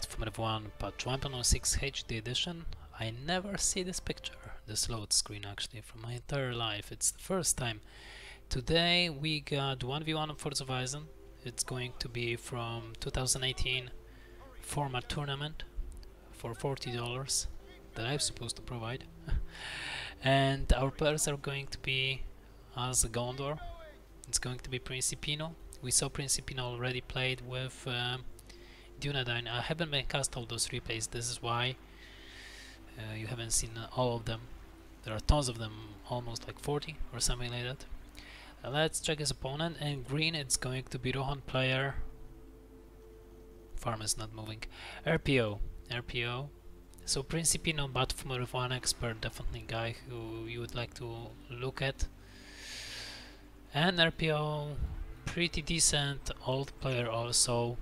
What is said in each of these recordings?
Battle of 1, patch 1.06 HD edition. I never see this picture, this load screen actually, from my entire life. It's the first time. Today we got 1v1 on Forts of Isen. It's going to be from 2018 format tournament for $40 that I'm supposed to provide. And our players are going to be as Gondor. It's going to be Principino. We saw Principino already played with Dunedain. I haven't been cast all those replays, this is why you haven't seen all of them. There are tons of them, almost like 40 or something like that. Let's check his opponent. In green it's going to be Rohan player. Farm is not moving. RPO. So Principino, but from a 1 expert, definitely guy who you would like to look at. And RPO, pretty decent old player also.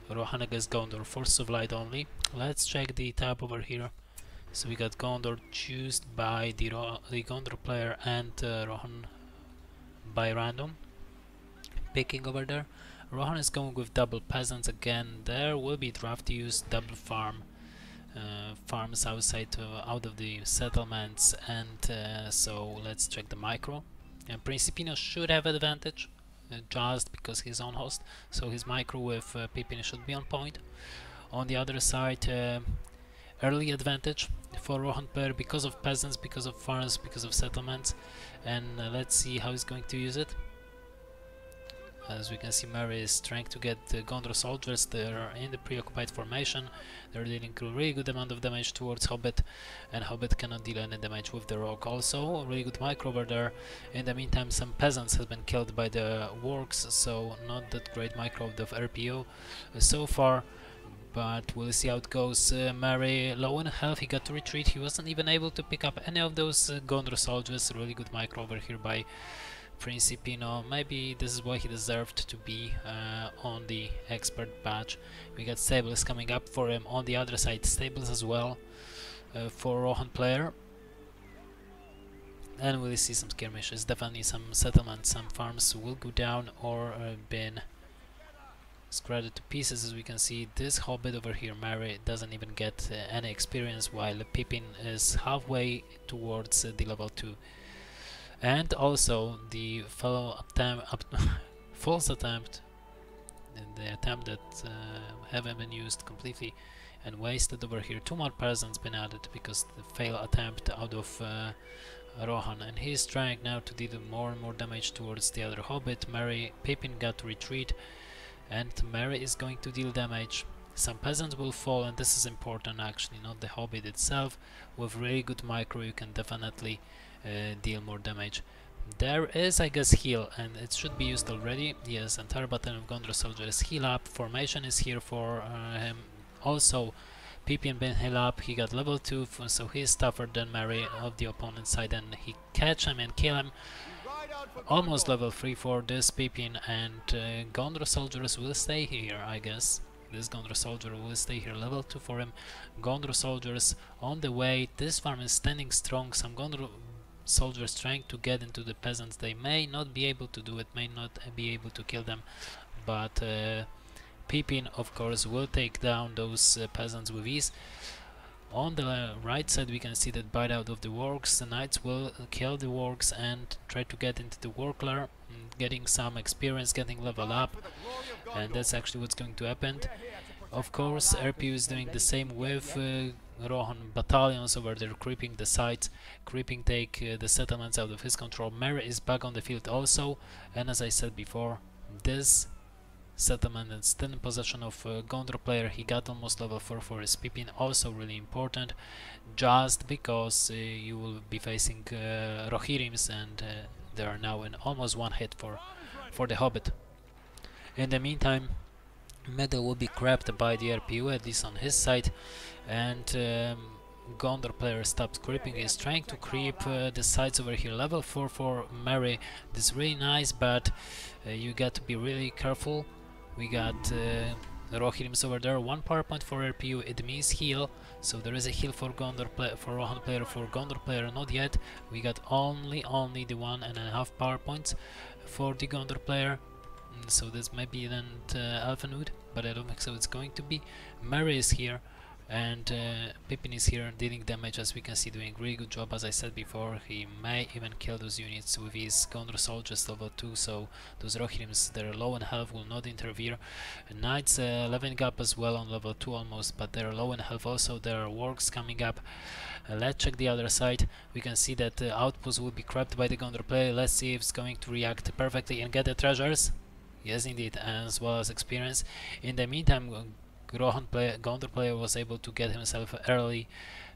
Rohan against Gondor, Force of Light only. Let's check the tab over here. So we got Gondor chosen by the Gondor player and Rohan by random. Picking over there. Rohan is going with double peasants again. There will be draft use, double farms outside out of the settlements, and so let's check the micro. And Principino should have advantage. Just because he's on host, so his micro with Pippin should be on point. On the other side, early advantage for Rohan player because of peasants, because of farms, because of settlements, and let's see how he's going to use it. As we can see, Mary is trying to get Gondor soldiers. They're in the preoccupied formation. They're dealing a really good amount of damage towards Hobbit, and Hobbit cannot deal any damage with the rock. Also, a really good micro over there. In the meantime, some peasants have been killed by the works, so not that great micro of the RPO so far. But we'll see how it goes. Mary low in health, he got to retreat. He wasn't even able to pick up any of those Gondor soldiers. Really good micro over here by Principino. Maybe this is why he deserved to be on the expert badge. We got stables coming up for him. On the other side, stables as well for Rohan player. And we'll see some skirmishes. Definitely some settlements, some farms will go down or been scattered to pieces. As we can see, this Hobbit over here, Mary, doesn't even get any experience, while Pippin is halfway towards the level 2. And also the false attempt, the attempt that haven't been used completely and wasted over here. 2 more peasants been added because the fail attempt out of Rohan, and he's trying now to deal more and more damage towards the other Hobbit. Pippin got to retreat, and Mary is going to deal damage. Some peasants will fall, and this is important actually, not the Hobbit itself. With really good micro you can definitely deal more damage. There is, I guess, heal, and it should be used already. Yes, entire battalion of Gondor soldiers heal up. Formation is here for him. Also, Pippin been heal up. He got level 2, so he's tougher than Mary of the opponent's side, and he catch him and kill him. Almost level 3 for this Pippin, and Gondor soldiers will stay here, I guess. This Gondor soldier will stay here, level 2 for him. Gondor soldiers on the way. This farm is standing strong. Some Gondor soldiers trying to get into the peasants. They may not be able to do it, may not be able to kill them, but Pippin of course will take down those peasants with ease. On the right side we can see that bite out of the works. The knights will kill the works and try to get into the workler, getting some experience, getting level up, and that's actually what's going to happen. Of course, RPO is doing the same with Rohan battalions over there, creeping the sides, take the settlements out of his control. Mary is back on the field also, and as I said before, this settlement is still in possession of Gondor player. He got almost level 4 for his Pippin, also really important, just because you will be facing Rohirrims, and they are now in almost 1 hit for the Hobbit. In the meantime, Medal will be grabbed by the RPO, at least on his side, and Gondor player stops creeping. He's trying to creep the sides over here. Level 4 for Mary. This is really nice, but you got to be really careful. We got Rohirrims over there. 1 power point for RPO. It means heal, so there is a heal for Gondor for Rohan player. For Gondor player, not yet. We got only the 1.5 power points for the Gondor player. So this might be then Elfenwood, but I don't think so it's going to be. Mary is here, and Pippin is here dealing damage, as we can see, doing really good job. As I said before, he may even kill those units with his Gondor soldiers level 2, so those Rohirrims that are low in health will not interfere. Knights leveling up as well on level 2 almost, but they're low in health also. There are works coming up. Let's check the other side. We can see that the outpost will be grabbed by the Gondor player. Let's see if it's going to react perfectly and get the treasures. Yes, indeed, as well as experience. In the meantime, Gondor player was able to get himself early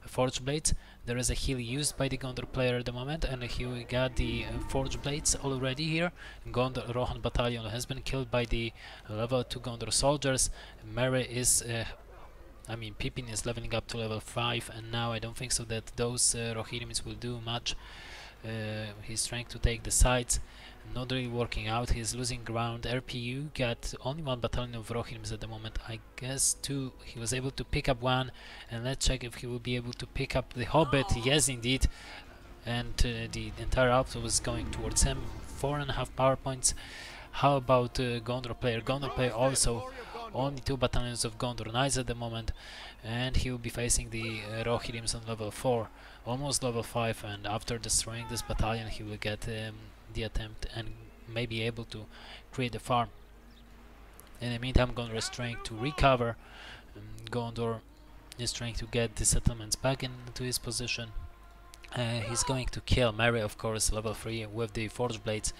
Forge Blades. There is a heal used by the Gondor player at the moment, and he got the Forge Blades already here. Rohan battalion has been killed by the level 2 Gondor soldiers. Mary is... Pippin is leveling up to level 5, and now I don't think so that those Rohirrims will do much. He's trying to take the sides, not really working out. He's losing ground. RPU got only 1 battalion of Rohirrims at the moment, I guess 2. He was able to pick up 1, and let's check if he will be able to pick up the Hobbit. Yes, indeed. And the entire outfit was going towards him. 4.5 power points. How about Gondor player? Gondor player also only 2 battalions of Gondor Knights at the moment, and he will be facing the Rohirrims on level 4, almost level 5, and after destroying this battalion he will get the attempt and may be able to create a farm. In the meantime, Gondor is trying to recover. Gondor is trying to get the settlements back into his position. He's going to kill Mary, of course, level 3 with the Forge Blades.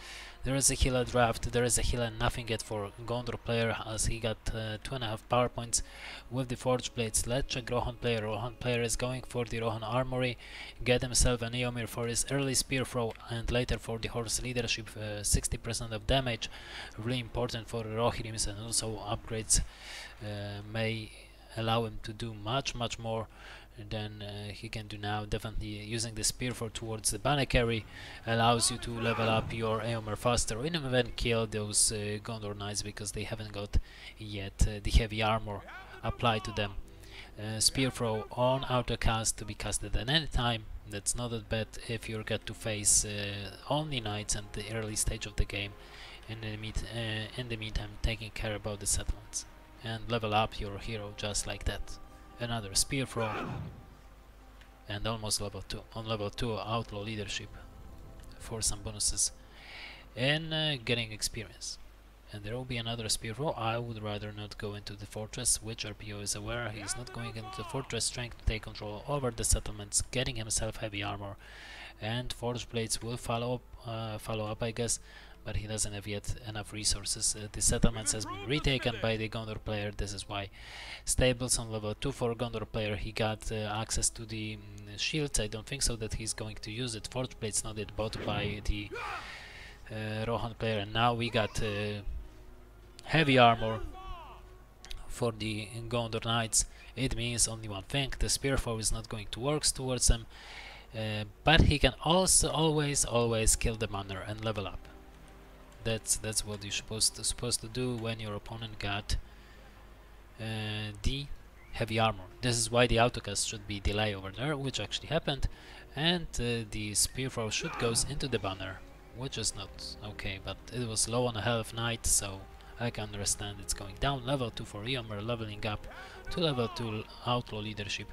There is a healer draft, there is a healer nothing yet for Gondor player, as he got 2.5 power points with the Forge Blades. Let's check Rohan player. Rohan player is going for the Rohan armory, get himself an Eomir for his early spear throw, and later for the horse leadership, 60% of damage, really important for Rohirrims, and also upgrades may allow him to do much more than he can do now. Definitely using the spear for towards the banner carry allows you to level up your Eomer faster, or even kill those Gondor Knights, because they haven't got yet the heavy armor applied to them. Spear throw on autocast to be casted at any time. That's not that bad if you get to face only knights at the early stage of the game. In the meantime, taking care about the settlements and level up your hero just like that. Another spear throw, and almost level 2. On level 2, outlaw leadership for some bonuses and getting experience. And there will be another spear throw. I would rather not go into the fortress, which RPO is aware. He's not going into the fortress, trying to take control over the settlements, getting himself heavy armor, and Forge Blades will follow up, I guess. But he doesn't have yet enough resources. The settlements has been retaken by the Gondor player. This is why stables on level 2 for Gondor player. He got access to the shields. I don't think so that he's going to use it. Forge Blades not yet bought by the Rohan player, and now we got heavy armor for the Gondor Knights. It means only one thing: the spear throw is not going to work towards them, but he can also always kill the banner and level up. That's what you're supposed to do when your opponent got the heavy armor. This is why the autocast should be delay over there, which actually happened, and the spear throw should goes into the banner, which is not okay, but it was low on health knight, so I can understand it's going down. Level 2 for Eomer, leveling up to level 2 outlaw leadership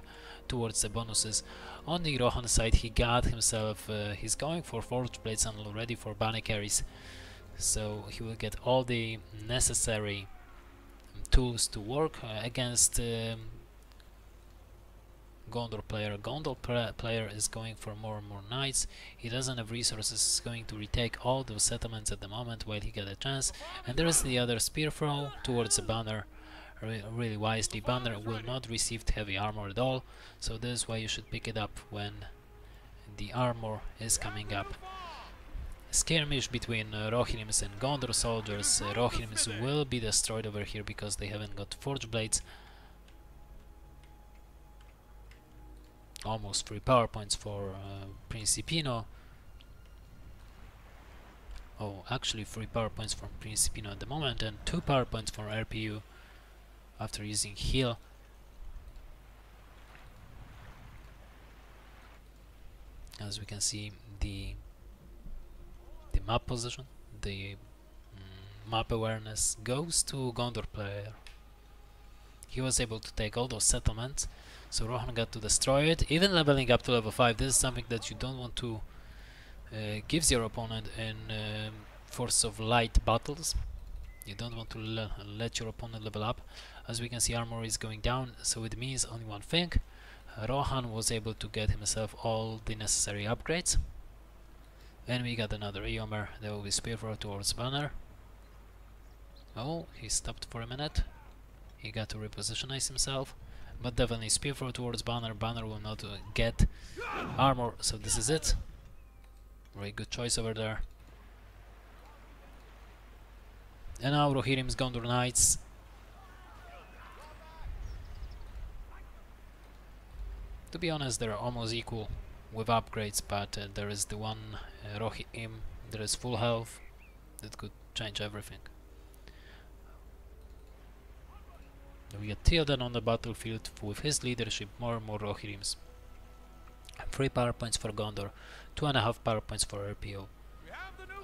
towards the bonuses. On the Rohan side, he got himself, he's going for Forge Blades and already for banner carries, so he will get all the necessary tools to work against Gondor player. Gondor player is going for more and more knights. He doesn't have resources. He's going to retake all those settlements at the moment while he get a chance. And there is the other spear throw towards the banner. Really wisely, banner will not receive heavy armor at all, so this is why you should pick it up when the armor is coming up. Skirmish between Rohirrims and Gondor soldiers. Rohirrims will be destroyed over here because they haven't got Forge Blades. Almost 3 power points for Principino. Oh, actually 3 power points from Principino at the moment, and 2 power points for RPU after using heal. As we can see, the map position, the map awareness goes to Gondor player. he was able to take all those settlements, so Rohan got to destroy it, even leveling up to level 5. This is something that you don't want to gives your opponent in force of light battles. You don't want to let your opponent level up. As we can see, armor is going down, so it means only one thing. Rohan was able to get himself all the necessary upgrades. And we got another Eomer. There will be spearthrow towards Banner. Oh, he stopped for a minute. He got to repositionize himself. But definitely spearthrow towards Banner. Banner will not get armor, so this is it. Very good choice over there. And now Rohirrim's Gondor Knights. To be honest, they're almost equal with upgrades, but there is the one Rohirrim, there is full health, that could change everything. We get Theoden on the battlefield with his leadership, more and more Rohirrims. 3 power points for Gondor, 2.5 power points for RPO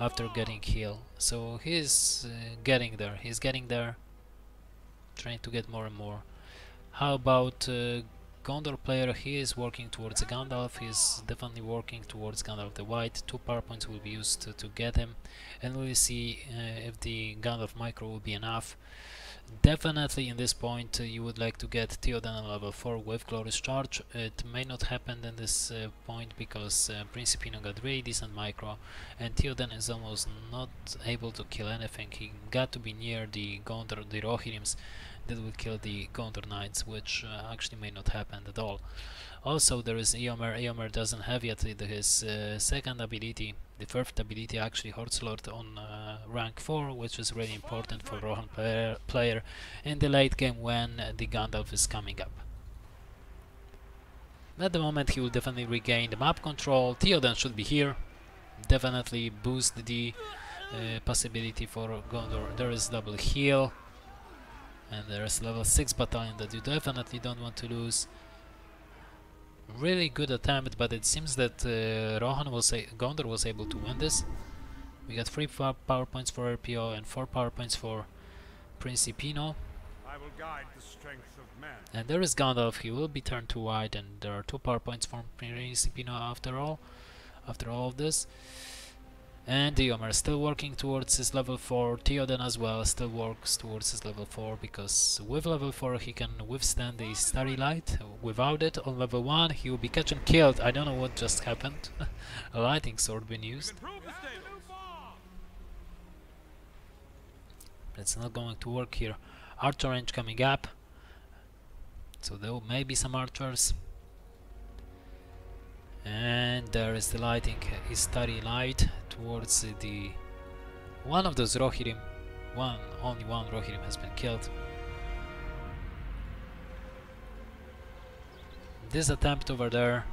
after getting heal. So he's getting there, trying to get more and more. How about Gondor player? He is working towards a Gandalf, he's definitely working towards Gandalf the White. 2 power points will be used to get him, and we'll see if the Gandalf micro will be enough. Definitely in this point you would like to get Theoden on level 4 with Glorious Charge. It may not happen in this point because Principino got really decent micro and Theoden is almost not able to kill anything. He got to be near the Gondor, the Rohirrims that will kill the Gondor Knights, which actually may not happen at all. Also there is Eomer. Eomer doesn't have yet his second ability, the first ability actually, Horselord on rank 4, which is really important for Rohan player in the late game when the Gandalf is coming up. At the moment he will definitely regain the map control. Theoden should be here, definitely boost the possibility for Gondor. There is double heal, and there is level 6 battalion that you definitely don't want to lose. Really good attempt, but it seems that Gondor was able to win this. We got 3 power points for RPO and 4 power points for Principino. I will guide the strength of men. And there is Gandalf. He will be turned to white, and there are 2 power points for Principino after all of this. And Eomer still working towards his level 4. Theoden as well still works towards his level 4, because with level 4 he can withstand the Starry Light. Without it, on level 1 he will be catch and killed. I don't know what just happened. A lightning sword been used. It's not going to work here. Archer range coming up, so there may be some archers. And there is the lighting, his Starry Light towards the one of those Rohirrim. Only one Rohirrim has been killed. This attempt over there,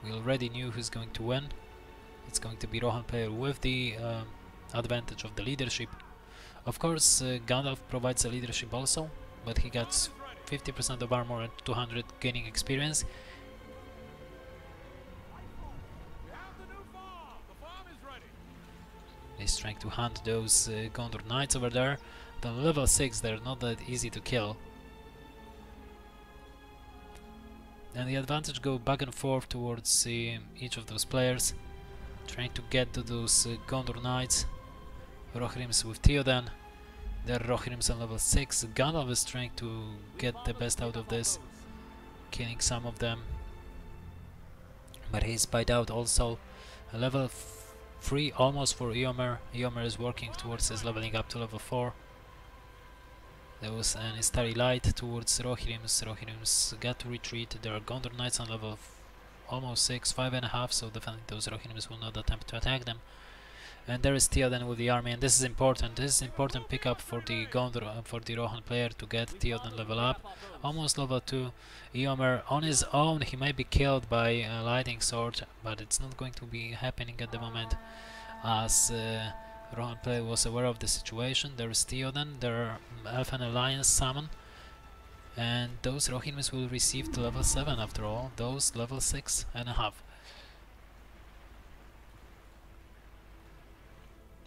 we already knew who's going to win. It's going to be Rohan player with the advantage of the leadership. Of course, Gandalf provides a leadership also, but he gets 50% of armor and 200 gaining experience. He's trying to hunt those Gondor Knights over there. The level 6, they're not that easy to kill. And the advantage go back and forth towards each of those players, trying to get to those Gondor Knights. Rohirrims with Theoden. They're Rohirrims on level 6. Gandalf is trying to get the best out of this, killing some of them. But he's spied out also. A level 3 almost for Eomer. Eomer is working towards his leveling up to level 4. There was an Starry Light towards Rohirrims. Rohirrims got to retreat. There are Gondor Knights on level almost 6, 5.5, so definitely those Rohirrims will not attempt to attack them. And there is Theoden with the army, and this is important. This is important pickup for the Gondor, for the Rohan player to get Theoden level up. Almost level 2. Eomer on his own, he may be killed by a lightning sword, but it's not going to be happening at the moment, as Rohan player was aware of the situation. There is Theoden, there are Elfen Alliance summon, and those Rohirrims will receive to level 7 after all, those level 6.5.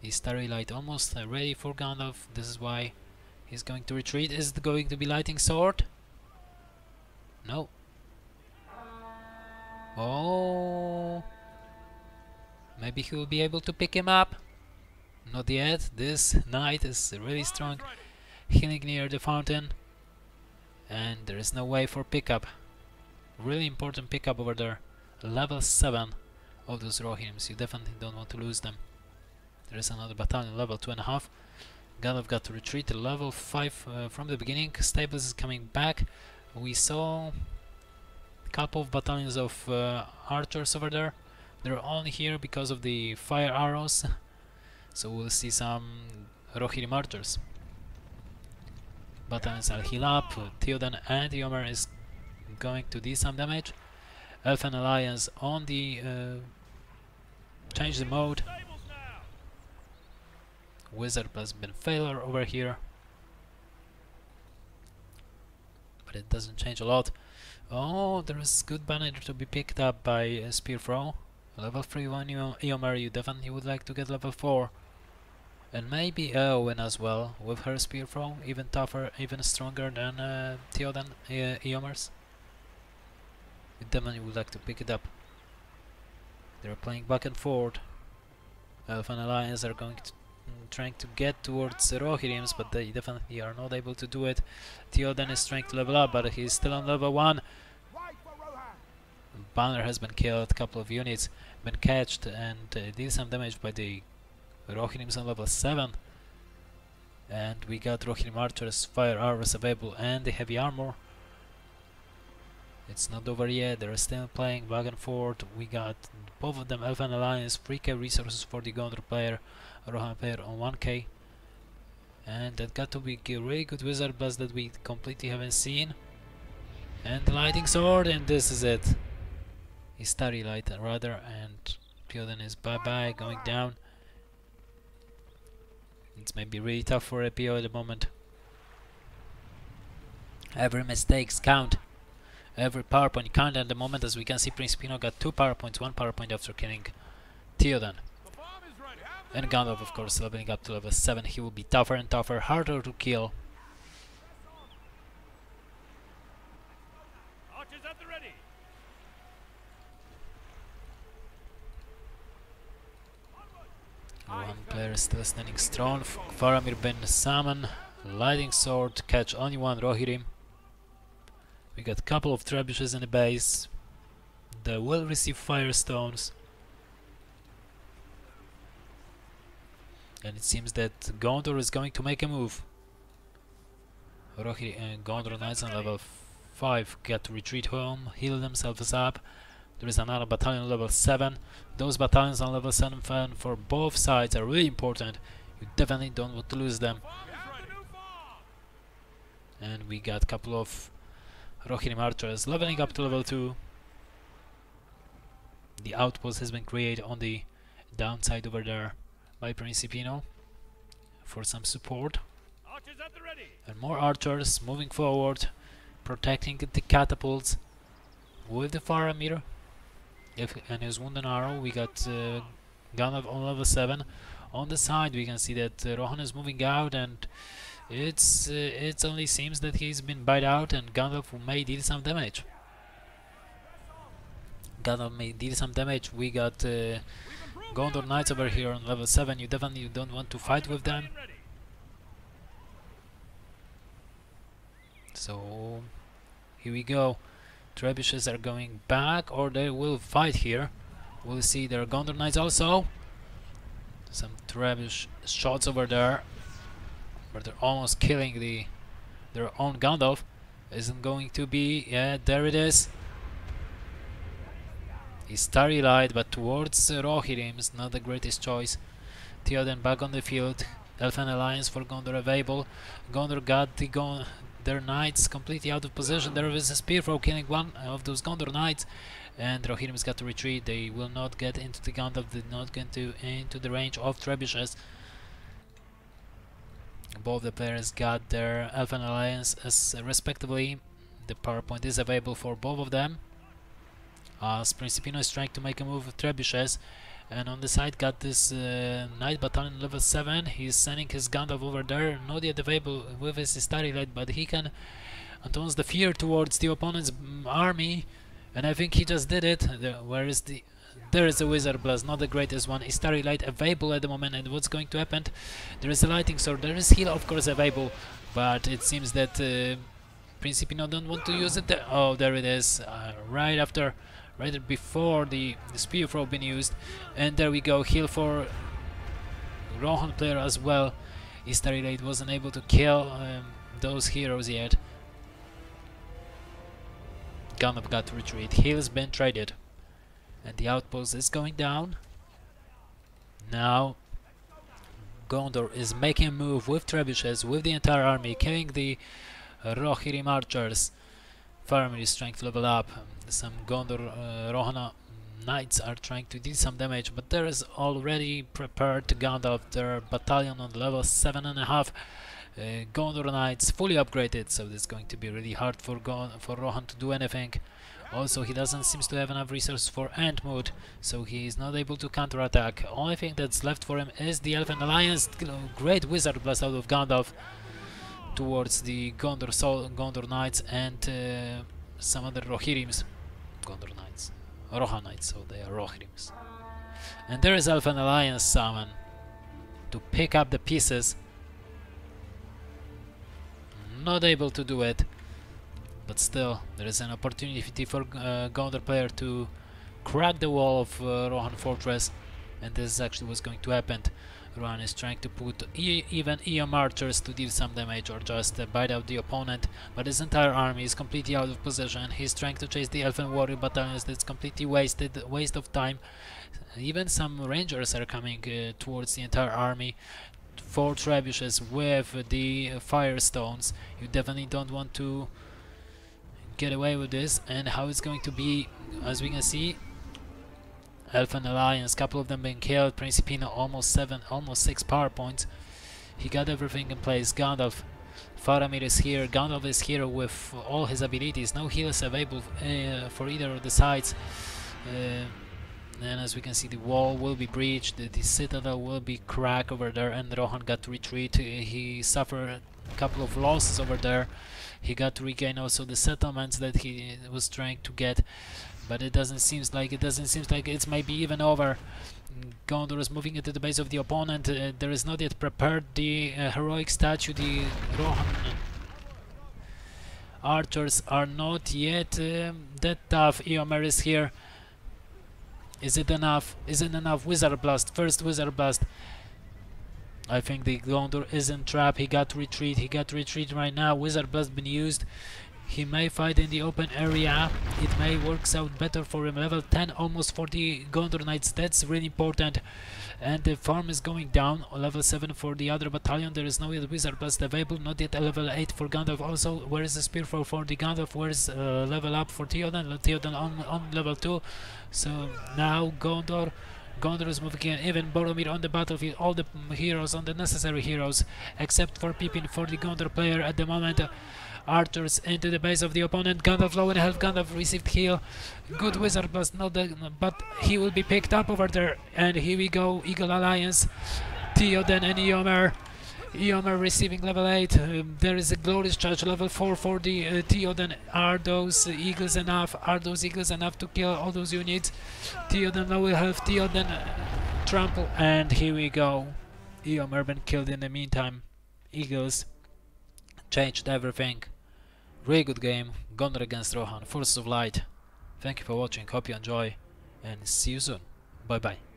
The Starry Light almost ready for Gandalf. This is why he's going to retreat. Is it going to be Lightning Sword? No. Oh, maybe he will be able to pick him up. Not yet. This knight is really strong, healing near the fountain, and there is no way for pickup. Really important pickup over there. Level 7 of those Rohirrims. You definitely don't want to lose them. There is another battalion, level 2.5. Gandalf got to retreat to level 5 from the beginning. Stables is coming back. We saw a couple of battalions of archers over there. They're only here because of the fire arrows. So we'll see some Rohirrim archers. Battalions will heal up. Theoden and Eomer is going to do some damage. Elfen Alliance on the change the mode. Wizard has been failure over here, but it doesn't change a lot. Oh, there is good banner to be picked up by Spearthrow. Level 3 one Eomer, you definitely would like to get level 4. And maybe Eowyn as well, with her Spearthrow, even tougher, even stronger than Theoden Eomer's. You definitely would like to pick it up. They're playing back and forth. Elfen Alliance are going to trying to get towards Rohirrims, but they definitely are not able to do it. Theoden is trying to level up, but he's still on level 1. Banner has been killed, a couple of units been catched, and did some damage by the Rohirrims on level 7. And we got Rohirrim archers, fire arrows available, and the heavy armor. It's not over yet, they're still playing back and forth. We got both of them, Elfen Alliance, 3k resources for the Gondor player, Rohan player on 1k. And that got to be a really good wizard blast that we completely haven't seen. And the lightning sword, and this is it. Istari light rather, and Theoden is bye bye, going down. It's maybe really tough for RPO at the moment. Every mistakes count. Every power point count at the moment. As we can see, Principino got 2 power points, 1 power point after killing Theoden. And Gandalf, of course, leveling up to level 7. He will be tougher and tougher, harder to kill. Archers at the ready. One player is still standing strong. Faramir been summoned. Lightning sword, catch only one Rohirrim. We got a couple of trebuchets in the base. They will receive firestones. And it seems that Gondor is going to make a move. Gondor Knights on level 5 get to retreat home, heal themselves up. There is another battalion level 7. Those battalions on level 7 for both sides are really important. You definitely don't want to lose them. And we got a couple of Rohirrim archers leveling up to level 2. The outpost has been created on the downside over there by Principino for some support. And more archers moving forward, protecting the catapults with the Faramir and his wounded arrow. We got Gandalf on level 7. On the side we can see that Rohan is moving out, and it only seems that he's been bite out, and Gandalf may deal some damage. We got Gondor Knights over here on level 7. You definitely don't want to fight with them. So here we go. Trebuchets are going back, or they will fight here. We'll see. There are Gondor Knights also. Some trebuchet shots over there, but they're almost killing their own Gandalf. Isn't going to be. Yeah, there it is. He's starry light, but towards Rohirrim's not the greatest choice. Theoden back on the field. Elfen Alliance for Gondor available. Gondor got their knights completely out of position. There is a Spearthrow killing one of those Gondor knights, and Rohirrim's got to retreat. They will not get into the Gandalf. They not get into the range of trebuchets. Both the players got their Elfen Alliance as respectively. The power point is available for both of them. Principino is trying to make a move with trebuchets, and on the side got this Knight Battalion level 7. He's sending his Gandalf over there, not yet available with his Istari light, but he can and turns the fear towards the opponent's army, and I think he just did it. Where is the... There is a Wizard Blast, not the greatest one. Is Starry Light available at the moment, and what's going to happen? There is a Lightning Sword, there is Heal of course available, but it seems that Principino don't want to use it. Oh, there it is, right before the Spear Throw been used, and there we go, heal for Rohan player as well. Starry Light wasn't able to kill those heroes yet. Gandalf got to retreat, heal's been traded. And the outpost is going down. Now Gondor is making a move with trebuchets, with the entire army, killing the Rohirrim archers. Family strength level up. Some Gondor Rohan knights are trying to do some damage, but there is already prepared Gandalf, their battalion on level 7.5. Gondor knights fully upgraded, so it's going to be really hard for Rohan to do anything. Also, he doesn't seem to have enough resources for End Mode, so he is not able to counterattack. Only thing that's left for him is the Elven Alliance. Great Wizard Blast out of Gandalf towards the Gondor Knights and some other Rohirrims. Gondor Knights. Rohan Knights, so they are Rohirrims. And there is Elven Alliance summon to pick up the pieces. Not able to do it. But still, there is an opportunity for Gondor player to crack the wall of Rohan Fortress, and this is actually what's going to happen. Rohan is trying to put even Eom archers to deal some damage or just bite out the opponent, but his entire army is completely out of position. He's trying to chase the Elven warrior battalions. That's completely waste of time. Even some rangers are coming towards the entire army. 4 trebuchets with the firestones. You definitely don't want to get away with this. And how it's going to be, as we can see, Elven Alliance, couple of them being killed. Principino almost 6 power points. He got everything in place. Gandalf, Faramir is here. Gandalf is here with all his abilities. No heals available for either of the sides. And as we can see, the wall will be breached, the citadel will be cracked over there, and Rohan got to retreat. He suffered a couple of losses over there. He got to regain also the settlements that he was trying to get, but it doesn't seem like it's maybe even over. Gondor is moving into the base of the opponent. There is not yet prepared the heroic statue. The Rohan archers are not yet that tough. Eomer is here. Is it enough? Is it enough? Wizard Blast. First Wizard Blast. I think the Gondor is in trap. He got to retreat. He got to retreat right now. Wizard Blast been used. He may fight in the open area. It may work out better for him. Level 10 almost for the Gondor Knights. That's really important. And the farm is going down. Level 7 for the other battalion. There is no yet Wizard Blast available. Not yet level 8 for Gandalf. Also, where is the Spear for the Gandalf? Where is level up for Theoden? Theoden on level 2. So now Gondor is moving in. Even Boromir on the battlefield. All the heroes, on the necessary heroes, except for Pippin for the Gondor player at the moment. Archers into the base of the opponent. Gandalf low in health. Gandalf received heal. Good Wizard Blast, but he will be picked up over there. And here we go. Eagle Alliance. Theoden and Eomer. Eomer receiving level 8. There is a glorious charge level 4 for the Theoden. Are those eagles enough? Are those eagles enough to kill all those units? Theoden low in health. Theoden trample. And here we go. Eomer been killed in the meantime. Eagles changed everything. Really good game. Gondor against Rohan. Forces of Light. Thank you for watching. Hope you enjoy. And see you soon. Bye bye.